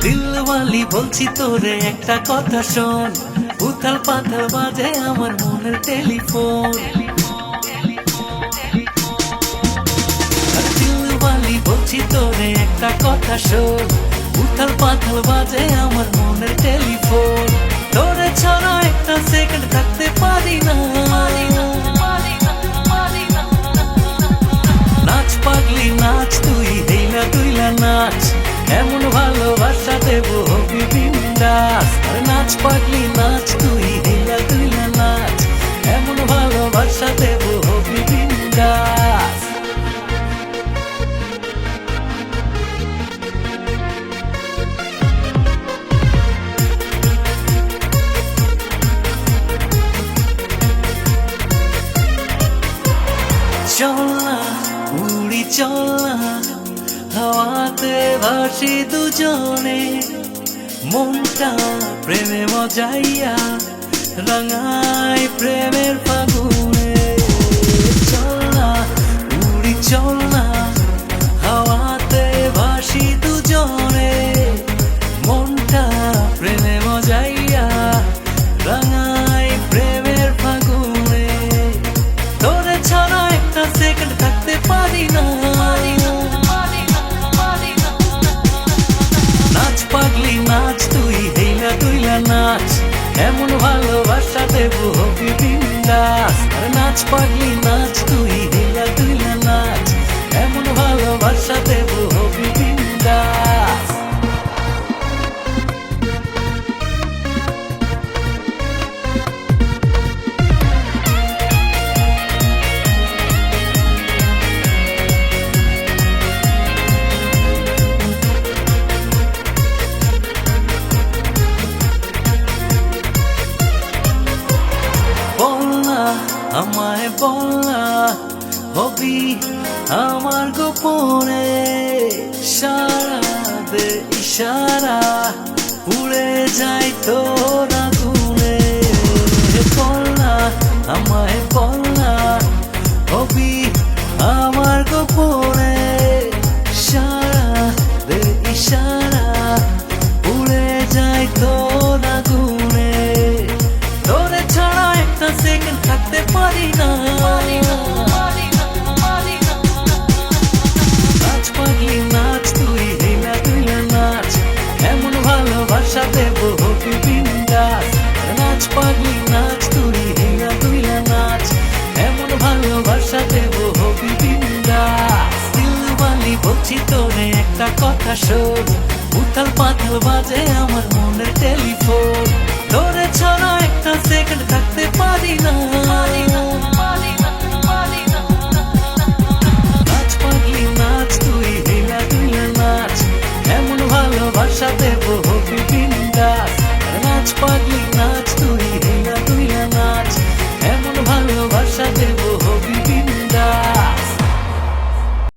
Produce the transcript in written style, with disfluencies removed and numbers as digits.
দিলওয়ালি বলছি তোরে একটা কথা শোন, উথাল পাথাল বাজে আমার মনের টেলিফোন। দিলওয়ালি বলছি তোরে একটা কথা শোন, উথাল পাথাল বাজে আমার মনের টেলিফোন। তোরে ছাড়া একটা সেকেন্ড থাকতে পারি না। নাচ পাগলি নাচ, তুই হেইলা দুইলা নাচ, এমন ভালোবাসা দেবো হবি বিন্দাস। নাচ পাগলি নাচ, তুই হেইলা দুইলা নাচ, এমন ভালোবাসা দেবো হবি বিন্দাস। চল না উড়ি চল না, হাওয়াতে ভাসি দুজনে, মনটা প্রেমে মজাইয়া রাঙায় প্রেমের ফাগুনে। চল না উড়ি চল না, হাওয়াতে ভাসি দুজনে, মনটা প্রেমে মজাইয়া রাঙায় প্রেমের ফাগুনে। তোরে ছাড়া একটা সেকেন্ড থাকতে পারি না। নাচ পাগলি নাচ, তুই হেইলা দুইলা নাচ, এমন ভালোবাসা দেবো হবি বিন্দাস। নাচ পাগলি নাচ, তুই হেইলা দুইলা নাচ, এমন ভালোবাসা দেবো হবি বিন্দাস। আমায় বল না হবি আমার গোপনে, সারা দে ইশারা উড়ে যাই তোর আগুনে। বল না আমায় বল না হবি আমার গোপনে, সারা দে ইশারা উড়ে যাই তোর আগুনে। তোরে ছাড়া একটা সেকেন্ড থাকতে পারি না। নাচ পাগলি নাচ, তুই হেইলা দুইলা নাচ, এমন ভালোবাসা দেবো হবি বিন্দাস। নাচ পাগলি নাচ, তুই হেইলা দুইলা নাচ, এমন ভালোবাসা দেবো হবি বিন্দাস। দিলওয়ালি বলছি তোরে একটা কথা শোন, উথাল পাথাল বাজে আমার মনের টেলিফোন। তোরে ছাড়া একটা সেকেন্ড থাকতে পারি না।